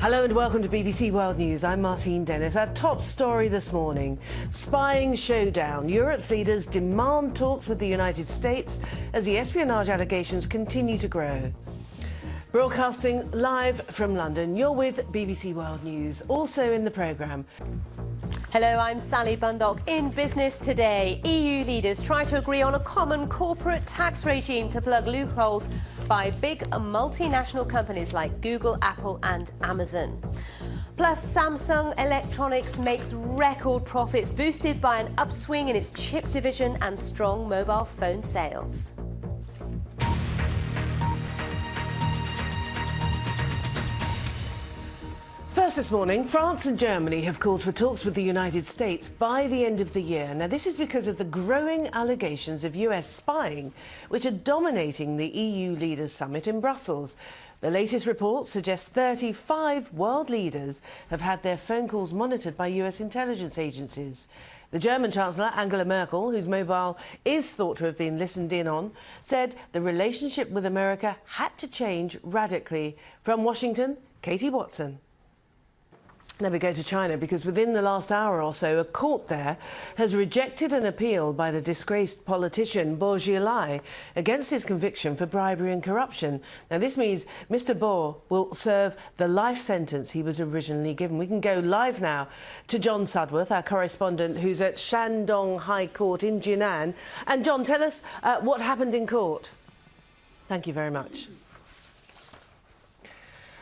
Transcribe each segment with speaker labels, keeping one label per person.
Speaker 1: Hello and welcome to BBC World News. I'm Martine Dennis. Our top story this morning: spying showdown. Europe's leaders demand talks with the United States as the espionage allegations continue to grow. Broadcasting live from London, you're with BBC World News. Also in the programme.
Speaker 2: Hello, I'm Sally Bundock. In business today, EU leaders try to agree on a common corporate tax regime to plug loopholes by big multinational companies like Google, Apple and Amazon. Plus, Samsung Electronics makes record profits, boosted by an upswing in its chip division and strong mobile phone sales.
Speaker 1: First this morning, France and Germany have called for talks with the United States by the end of the year. Now, this is because of the growing allegations of US spying, which are dominating the EU leaders' summit in Brussels. The latest report suggests 35 world leaders have had their phone calls monitored by US intelligence agencies. The German Chancellor, Angela Merkel, whose mobile is thought to have been listened in on, said the relationship with America had to change radically. From Washington, Katie Watson. Now we go to China, because within the last hour or so, a court there has rejected an appeal by the disgraced politician Bo Xilai against his conviction for bribery and corruption. Now this means Mr. Bo will serve the life sentence he was originally given. We can go live now to John Sudworth, our correspondent, who's at Shandong High Court in Jinan. And John, tell us what happened in court. Thank you very much.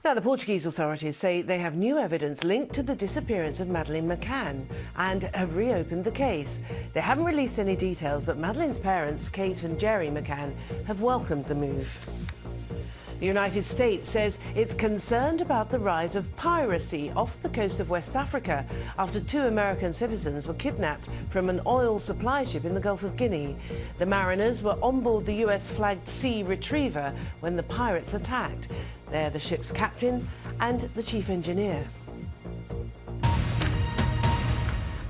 Speaker 1: Now, the Portuguese authorities say they have new evidence linked to the disappearance of Madeleine McCann and have reopened the case. They haven't released any details, but Madeleine's parents, Kate and Jerry McCann, have welcomed the move. The United States says it's concerned about the rise of piracy off the coast of West Africa after 2 American citizens were kidnapped from an oil supply ship in the Gulf of Guinea. The mariners were on board the US-flagged Sea Retriever when the pirates attacked. They're the ship's captain and the chief engineer.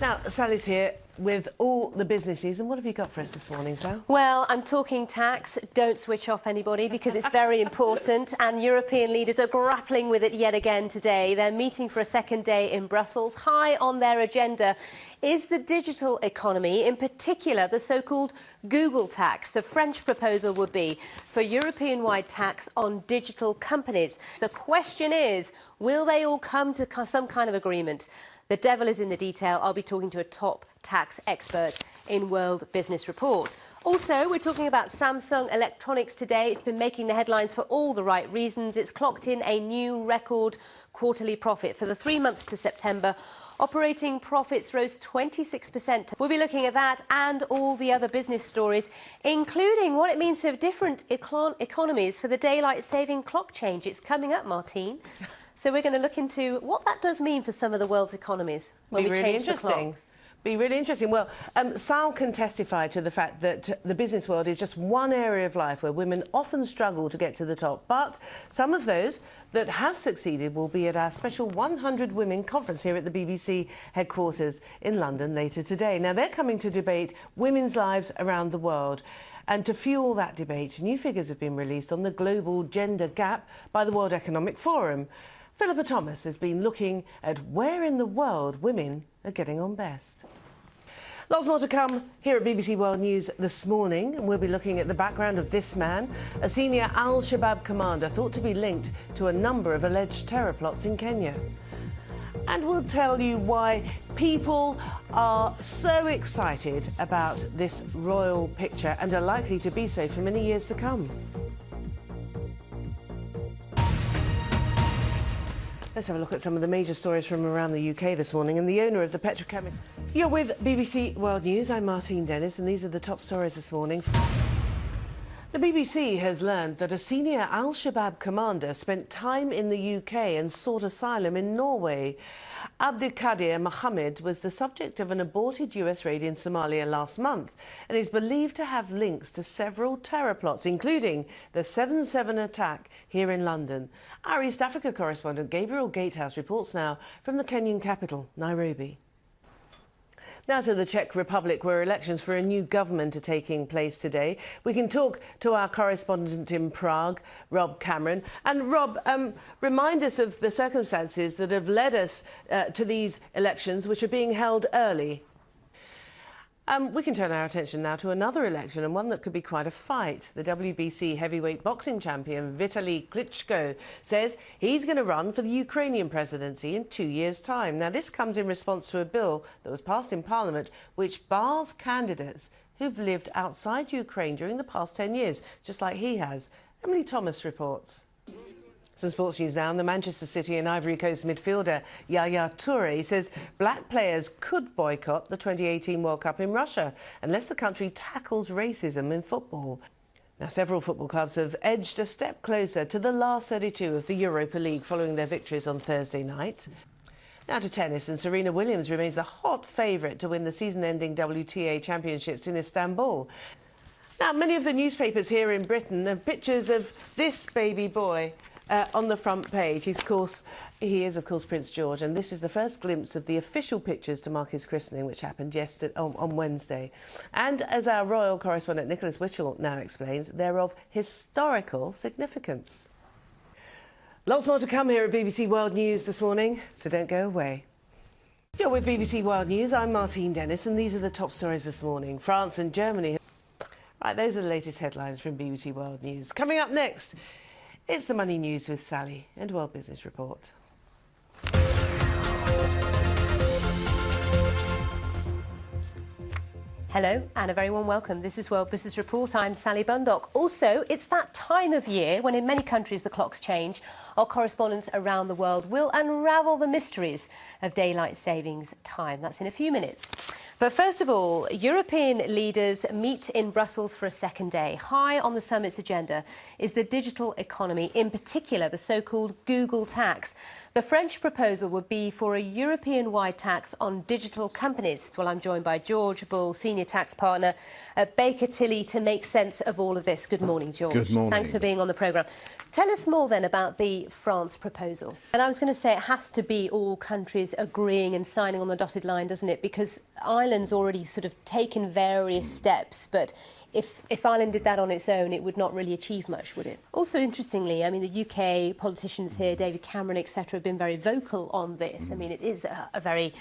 Speaker 1: Now, Sally's here with all the business news. And what have you got for us this morning, Sal?
Speaker 2: Well, I'm talking tax. Don't switch off anybody, because it's very important. And European leaders are grappling with it yet again today. They're meeting for a second day in Brussels. High on their agenda is the digital economy, in particular the so-called Google tax. The French proposal would be for European-wide tax on digital companies. The question is, will they all come to some kind of agreement? The devil is in the detail. I'll be talking to a top tax expert in World Business Report. Also, we're talking about Samsung Electronics today. It's been making the headlines for all the right reasons. It's clocked in a new record quarterly profit. For the 3 months to September, operating profits rose 26%. We'll be looking at that and all the other business stories, including what it means for different economies for the daylight saving clock change. It's coming up, Martine. So we're going to look into what that does mean for some of the world's economies when we change the clocks.
Speaker 1: Be really interesting. Well, Sal can testify to the fact that the business world is just one area of life where women often struggle to get to the top. But some of those that have succeeded will be at our special 100 Women conference here at the BBC headquarters in London later today. Now, they're coming to debate women's lives around the world. And to fuel that debate, new figures have been released on the global gender gap by the World Economic Forum. Philippa Thomas has been looking at where in the world women are getting on best. Lots more to come here at BBC World News this morning, and we'll be looking at the background of this man, a senior al-Shabaab commander thought to be linked to a number of alleged terror plots in Kenya. And we'll tell you why people are so excited about this royal picture and are likely to be so for many years to come. Let's have a look at some of the major stories from around the UK this morning. And the owner of the petrochemical... You're with BBC World News. I'm Martine Dennis, and these are the top stories this morning. The BBC has learned that a senior al-Shabaab commander spent time in the UK and sought asylum in Norway. Abdikadir Mohammed was the subject of an aborted US raid in Somalia last month and is believed to have links to several terror plots, including the 7/7 attack here in London. Our East Africa correspondent Gabriel Gatehouse reports now from the Kenyan capital, Nairobi. Now to the Czech Republic, where elections for a new government are taking place today. We can talk to our correspondent in Prague, Rob Cameron. And Rob, remind us of the circumstances that have led us to these elections, which are being held early. We can turn our attention now to another election, and one that could be quite a fight. The WBC heavyweight boxing champion Vitaly Klitschko says he's going to run for the Ukrainian presidency in 2 years' time. Now, this comes in response to a bill that was passed in Parliament which bars candidates who've lived outside Ukraine during the past 10 years, just like he has. Emily Thomas reports. Some sports news now. The Manchester City and Ivory Coast midfielder Yaya Toure says black players could boycott the 2018 World Cup in Russia unless the country tackles racism in football. Now, several football clubs have edged a step closer to the last 32 of the Europa League following their victories on Thursday night. Now to tennis, and Serena Williams remains a hot favourite to win the season-ending WTA Championships in Istanbul. Now, many of the newspapers here in Britain have pictures of this baby boy on the front page. He is, of course, Prince George, and this is the first glimpse of the official pictures to mark his christening, which happened yesterday on Wednesday. And as our royal correspondent Nicholas Witchell now explains, they're of historical significance. Lots more to come here at BBC World News this morning, so don't go away. You're with BBC World News. I'm Martine Dennis, and these are the top stories this morning. France and Germany. Right, those are the latest headlines from BBC World News. Coming up next, it's the Money News with Sally and World Business Report.
Speaker 2: Hello and a very warm welcome. This is World Business Report. I'm Sally Bundock. Also, it's that time of year when in many countries the clocks change. Our correspondents around the world will unravel the mysteries of daylight savings time. That's in a few minutes. But first of all, European leaders meet in Brussels for a second day. High on the summit's agenda is the digital economy, in particular the so-called Google tax. The French proposal would be for a European-wide tax on digital companies. Well, I'm joined by George Bull, Senior Tax Partner at Baker Tilly, to make sense of all of this. Good morning, George.
Speaker 3: Good morning.
Speaker 2: Thanks for being on the programme. Tell us more then about the France proposal. And I was going to say it has to be all countries agreeing and signing on the dotted line, doesn't it? Because Ireland's already sort of taken various steps, but if Ireland did that on its own, it would not really achieve much, would it? Also, interestingly, I mean, the UK politicians here, David Cameron, etc., have been very vocal on this. I mean, it is a very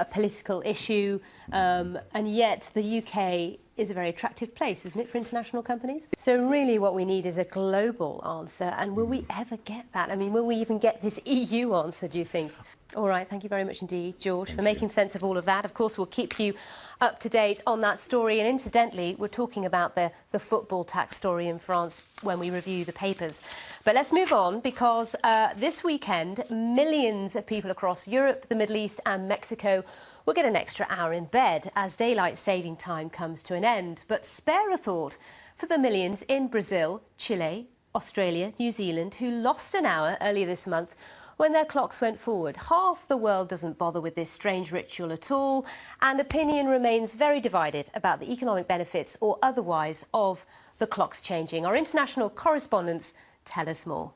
Speaker 2: political issue, and yet the UK is a very attractive place, isn't it, for international companies? So really what we need is a global answer, and will we ever get that? I mean, will we even get this EU answer, do you think? All right, thank you very much indeed, George, for making sense of all of that. Of course, we'll keep you up to date on that story. And incidentally, we're talking about the football tax story in France when we review the papers. But let's move on, because this weekend, millions of people across Europe, the Middle East and Mexico will get an extra hour in bed as daylight saving time comes to an end. But spare a thought for the millions in Brazil, Chile, Australia, New Zealand, who lost an hour earlier this month when their clocks went forward. Half the world doesn't bother with this strange ritual at all, and opinion remains very divided about the economic benefits or otherwise of the clocks changing. Our international correspondents tell us more.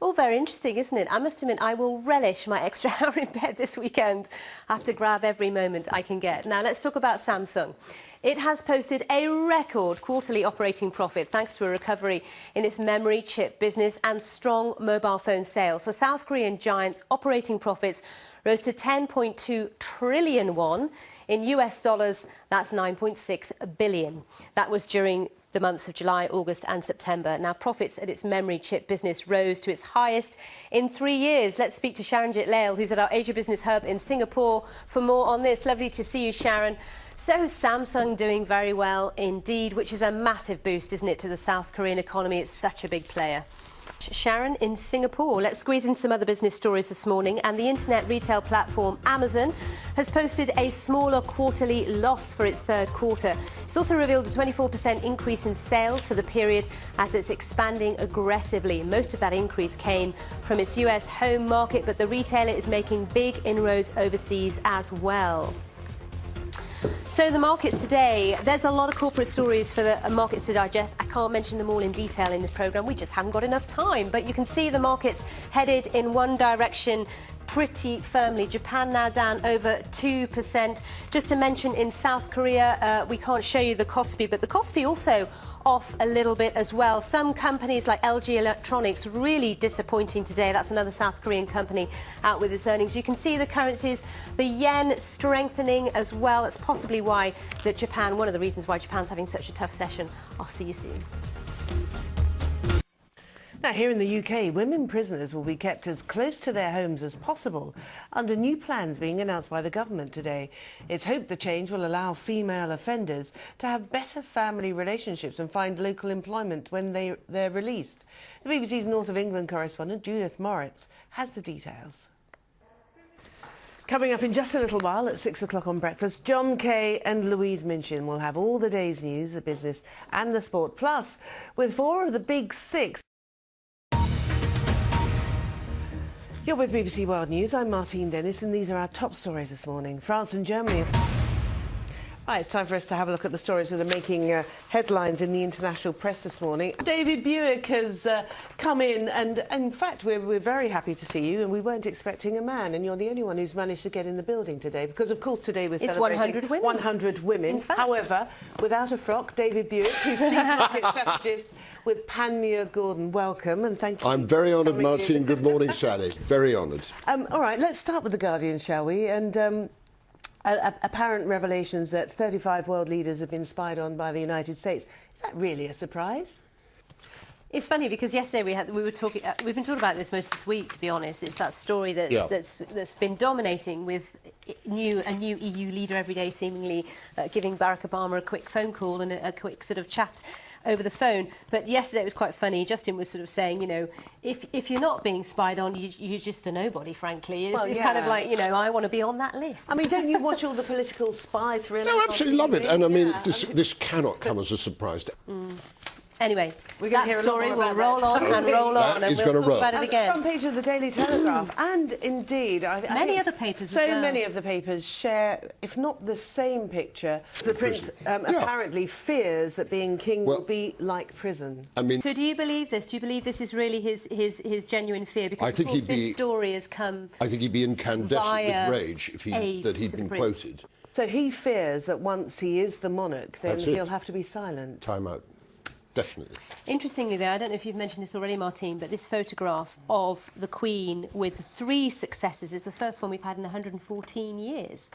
Speaker 2: All very interesting, isn't it? I must admit, I will relish my extra hour in bed this weekend. I have to grab every moment I can get. Now, let's talk about Samsung. It has posted a record quarterly operating profit thanks to a recovery in its memory chip business and strong mobile phone sales. The South Korean giant's operating profits rose to 10.2 trillion won. In US dollars, that's 9.6 billion. That was during the months of July, August and September. Now, profits at its memory chip business rose to its highest in 3 years. Let's speak to Sharanjit Lail, who's at our Asia Business Hub in Singapore, for more on this. Lovely to see you, Sharon. So Samsung doing very well indeed, which is a massive boost, isn't it, to the South Korean economy? It's such a big player. Sharon in Singapore. Let's squeeze in some other business stories this morning. And the internet retail platform Amazon has posted a smaller quarterly loss for its third quarter. It's also revealed a 24% increase in sales for the period as it's expanding aggressively. Most of that increase came from its US home market, but the retailer is making big inroads overseas as well. So the markets today, there's a lot of corporate stories for the markets to digest. I can't mention them all in detail in this programme. We just haven't got enough time. But you can see the markets headed in one direction, pretty firmly. Japan now down over 2%. Just to mention, in South Korea, we can't show you the Kospi, but the Kospi also off a little bit as well. Some companies like LG Electronics really disappointing today. That's another South Korean company out with its earnings. You can see the currencies, the yen strengthening as well. It's possibly why that Japan, one of the reasons why Japan's having such a tough session. I'll see you soon.
Speaker 1: Now, here in the UK, women prisoners will be kept as close to their homes as possible under new plans being announced by the government today. It's hoped the change will allow female offenders to have better family relationships and find local employment when they're released. The BBC's North of England correspondent, Judith Moritz, has the details. Coming up in just a little while at 6 o'clock on Breakfast, John Kay and Louise Minchin will have all the day's news, the business and the sport, plus with 4 of the big 6. You're with BBC World News. I'm Martine Dennis, and these are our top stories this morning. France and Germany. Right, it's time for us to have a look at the stories that are making headlines in the international press this morning. David Buick has come in, and in fact, we're very happy to see you, and we weren't expecting a man, and you're the only one who's managed to get in the building today, because, of course, today we're celebrating
Speaker 2: 100 women.
Speaker 1: 100 women. However, without a frock, David Buick, who's Chief Market Strategist with Panmure Gordon. Welcome, and thank you.
Speaker 3: I'm very honoured, Martine. Good morning, Sally. Very honoured.
Speaker 1: All right, let's start with The Guardian, shall we? And apparent revelations that 35 world leaders have been spied on by the United States. Is that really a surprise?
Speaker 2: It's funny because yesterday we've been talking about this most of this week. To be honest, it's that story that's been dominating with a new EU leader every day, seemingly giving Barack Obama a quick phone call and a quick sort of chat over the phone. But yesterday it was quite funny. Justin was sort of saying, you know, if you're not being spied on, you're just a nobody. Frankly, it's kind of like, you know, I want to be on that list.
Speaker 1: I mean, don't you watch all the political spy thrillers?
Speaker 3: No, absolutely love it. And I mean, this cannot come as a surprise to...
Speaker 2: Anyway,
Speaker 1: we're going to hear
Speaker 2: story will roll on and roll on, and we'll talk about it again.
Speaker 1: The front page of the Daily Telegraph, and indeed,
Speaker 2: many other papers
Speaker 1: so
Speaker 2: as well.
Speaker 1: many of the papers share, if not the same picture. The Prince apparently fears that being king will be like prison.
Speaker 3: I mean,
Speaker 2: so do you believe this? Do you believe this is really his genuine fear? Because
Speaker 3: I think
Speaker 2: of course, this story has come.
Speaker 3: I think he'd be incandescent with rage if he'd been quoted.
Speaker 1: So he fears that once he is the monarch, then he'll have to be silent.
Speaker 3: Time out. Definitely.
Speaker 2: Interestingly, though, I don't know if you've mentioned this already, Martine, but this photograph of the Queen with 3 successors is the first one we've had in 114 years.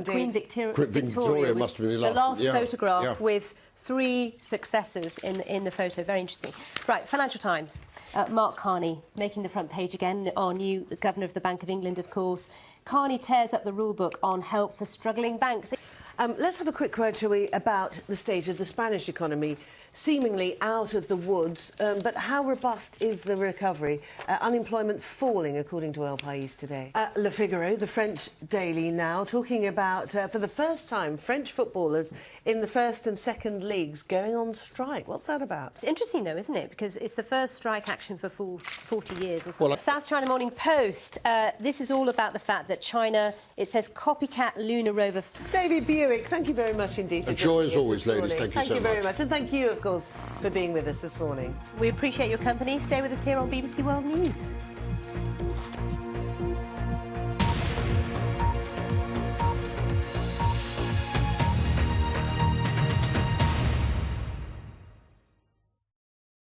Speaker 2: Queen Victoria
Speaker 3: must have been
Speaker 2: the last photograph with 3 successors in the photo. Very interesting. Right, Financial Times. Mark Carney making the front page again, our new Governor of the Bank of England, of course. Carney tears up the rule book on help for struggling banks.
Speaker 1: Let's have a quick word, shall we, about the state of the Spanish economy, seemingly out of the woods. But how robust is the recovery? Unemployment falling, according to El País today. Le Figaro, the French daily now, talking about, for the first time, French footballers in the first and second leagues going on strike. What's that about?
Speaker 2: It's interesting, though, isn't it? Because it's the first strike action for 40 years or something. Well, South China Morning Post, this is all about the fact that China, it says, copycat lunar rover...
Speaker 1: David Buick, thank you very much indeed.
Speaker 3: A joy as always, ladies. Thank you so much.
Speaker 1: Thank you very much. And thank you, of course, for being with us this morning.
Speaker 2: We appreciate your company. Stay with us here on BBC World News.